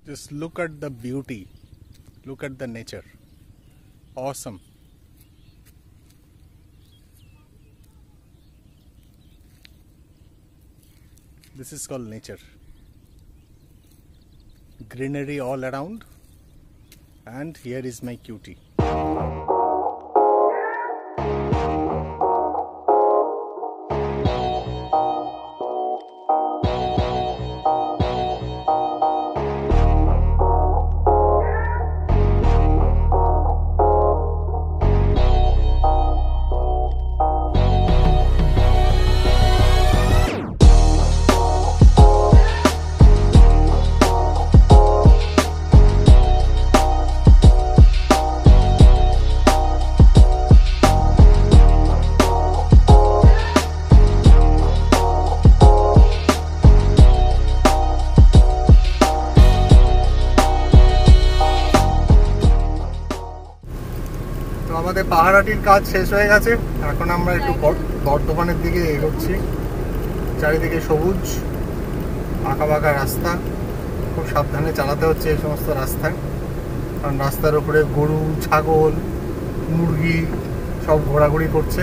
Just look at the beauty, look at the nature. Awesome. This is called nature. Greenery all around, and here is my cutie. আমাদের পাহাড়াটির কাজ শেষ হয়ে গেছে। এখন আমরা একটু বর্ধমানের দিকে এগোচ্ছি। চারিদিকে সবুজ, আঁকা বাঁকা রাস্তা, খুব সাবধানে চালাতে হচ্ছে এই সমস্ত রাস্তায়, কারণ রাস্তার উপরে গরু, ছাগল, মুরগি সব ঘোরাঘুরি করছে।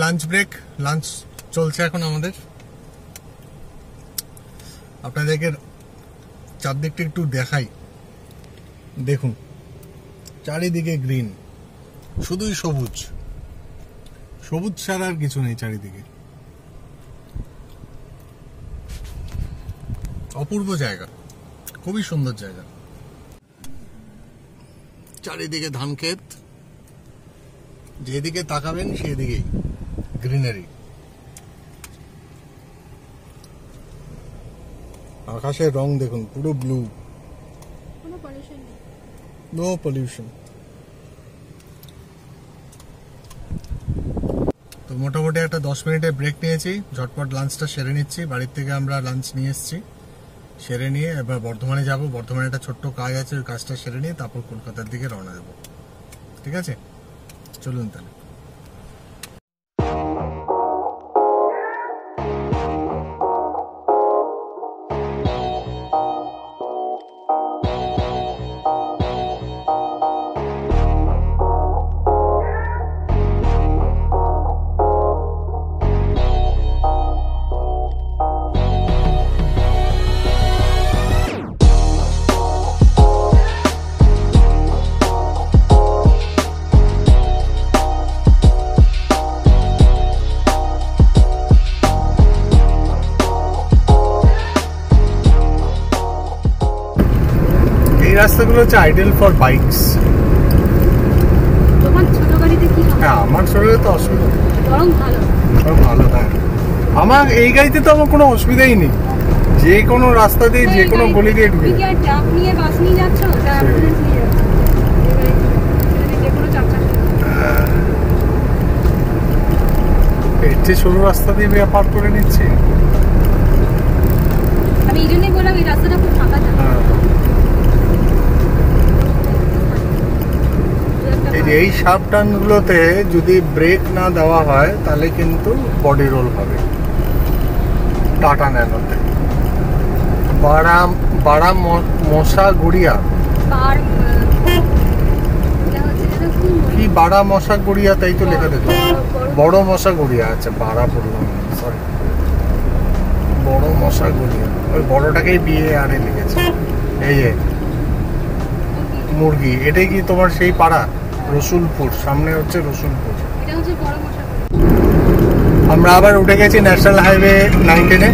লাঞ্চ ব্রেক, লাঞ্চ চলছে এখন আমাদের। আপনাদেরকে চারদিকটা একটু দেখাই। দেখুন, চারিদিকে গ্রিন, শুধুই সবুজ, সবুজ ছাড়া আর কিছু নেই চারিদিকে। অপূর্ব জায়গা, খুবই সুন্দর জায়গা। চারিদিকে ধান ক্ষেত, যেদিকে তাকাবেন সেদিকেই গ্রিনারি। আকাশের রং দেখুন, পুরো ব্লু, নো পলিউশন। তো মোটামুটি একটা 10 মিনিটের ব্রেক নিয়েছি, ঝটপট লাঞ্চটা সেরে নিচ্ছি। বাড়ির থেকে আমরা লাঞ্চ নিয়ে এসেছি, সেরে নিয়ে এবার বর্ধমানে যাব। বর্ধমানে একটা ছোট্ট কাজ আছে, ওই কাজটা সেরে নিয়ে তারপর কলকাতার দিকে রওনা দেবো। ঠিক আছে, চলুন তাহলে। এই রাস্তাগুলো হচ্ছে আইডিয়াল ফর বাইকস। তোমার ছোট গাড়িতে কি হবে? হ্যাঁ আমার ছোট তো অসুবিধা নেই, বরং ভালো। ভালো। হ্যাঁ আমার এই গাড়িতে তো আমার কোনো অসুবিধাই নেই, যে কোনো রাস্তা দিয়ে যে কোনো গলি দিয়ে ঢুকে তুমি কি আর ট্রাক নিয়ে বাস নিয়ে যাচ্ছ, অ্যাম্বুলেন্স নিয়ে যাচ্ছ, যে কোনো চার চাকা। এর যে সরু রাস্তা দিয়ে পার করে নিচ্ছি। আমি এই জন্যই বললাম এই রাস্তাটা খুব ফাঁকা থাকে। এই শার্প টার্নগুলোতে যদি ব্রেক না দেওয়া হয় তাহলে কিন্তু বডি রোল হবে। টাটা ন্যানোতে বাড়া মশা গুড়িয়া কি বাড়া মশা গুড়িয়া, তাই তো লেখা দেখলাম। বড় মশা গুড়িয়া, আচ্ছা বাড়া পড়লাম, সরি বড় মশা গুড়িয়া, ওই বড়টাকেই বিয়ে আরে লিখেছে। এই যে মুরগি, এটাই কি তোমার সেই পাড়া? রসুলপুর, সামনে হচ্ছে রসুলপুর। আমরা আবার উঠে গেছি ন্যাশনাল হাইওয়ে 19-এ।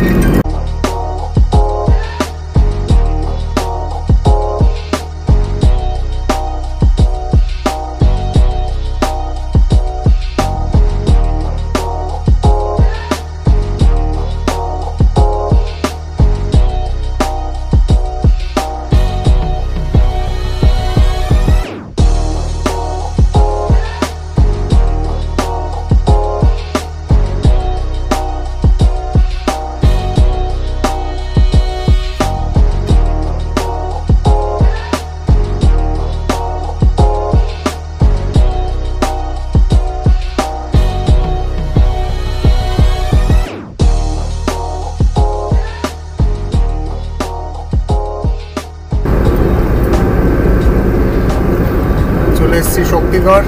শক্তিগড়,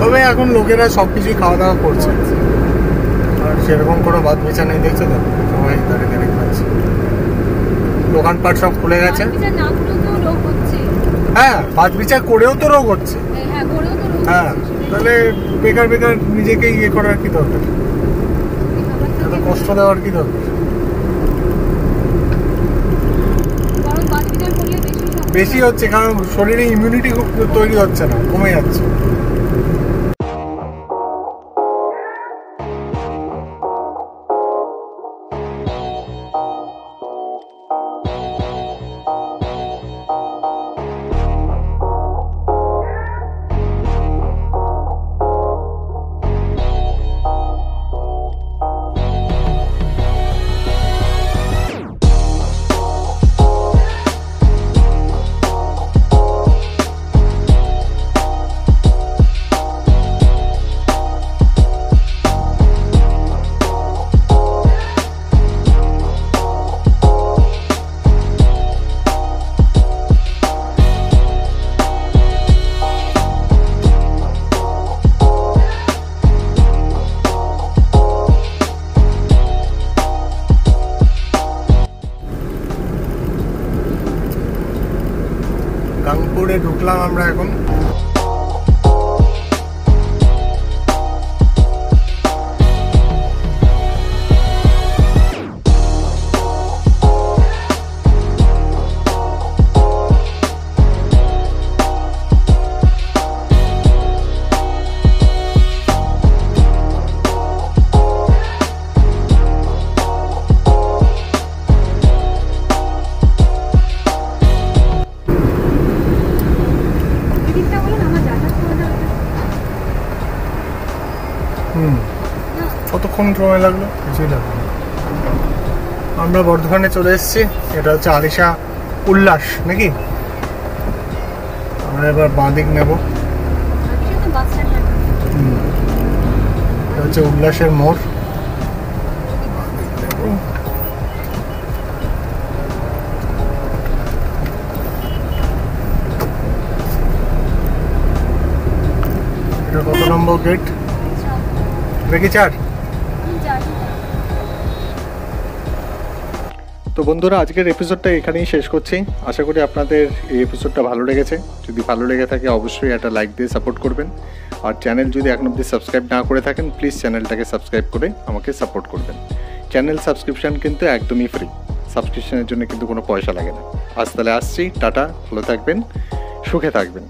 তবে এখন লোকেরা সবকিছুই খাওয়া দাওয়া করছে, আর সেরকম কোনো বাদ বিচার নেই, দেখছো তো সবাই দাঁড়িয়ে দাঁড়িয়ে খাচ্ছে। দোকানপাট সব খুলে গেছে। হ্যাঁ বাদ বিচার করেও তো রোগ হচ্ছে। হ্যাঁ তাহলে বেকার বেকার নিজেকে ইয়ে করার কি দরকার, এত কষ্ট দেওয়ার কি দরকার? বেশি হচ্ছে কারণ শরীরে ইমিউনিটি তৈরি হচ্ছে না, কমে যাচ্ছে। গাংপুরে ঢুকলাম আমরা এখন। কতক্ষণ সময় লাগলো? কিছুই লাগলো না। আমরা বর্ধমানে চলে এসেছি। এটা হচ্ছে আলিশা উল্লাস নাকি? আমরা এবার বাঁদিক নেব। এটা হচ্ছে উল্লাসের মোড়। এটা কত নম্বর গেট? দেখি 4। তো বন্ধুরা আজকের এপিসোডটা এখানেই শেষ করছি। আশা করি আপনাদের এই এপিসোডটা ভালো লেগেছে। যদি ভালো লেগে থাকে অবশ্যই একটা লাইক দিয়ে সাপোর্ট করবেন, আর চ্যানেল যদি এখন অবধি সাবস্ক্রাইব না করে থাকেন প্লিজ চ্যানেলটাকে সাবস্ক্রাইব করে আমাকে সাপোর্ট করবেন। চ্যানেল সাবস্ক্রিপশন কিন্তু একদমই ফ্রি। সাবস্ক্রিপশনের জন্য কিন্তু কোনো পয়সা লাগে না। আজ তাহলে আসছি, টাটা, ভালো থাকবেন, সুখে থাকবেন।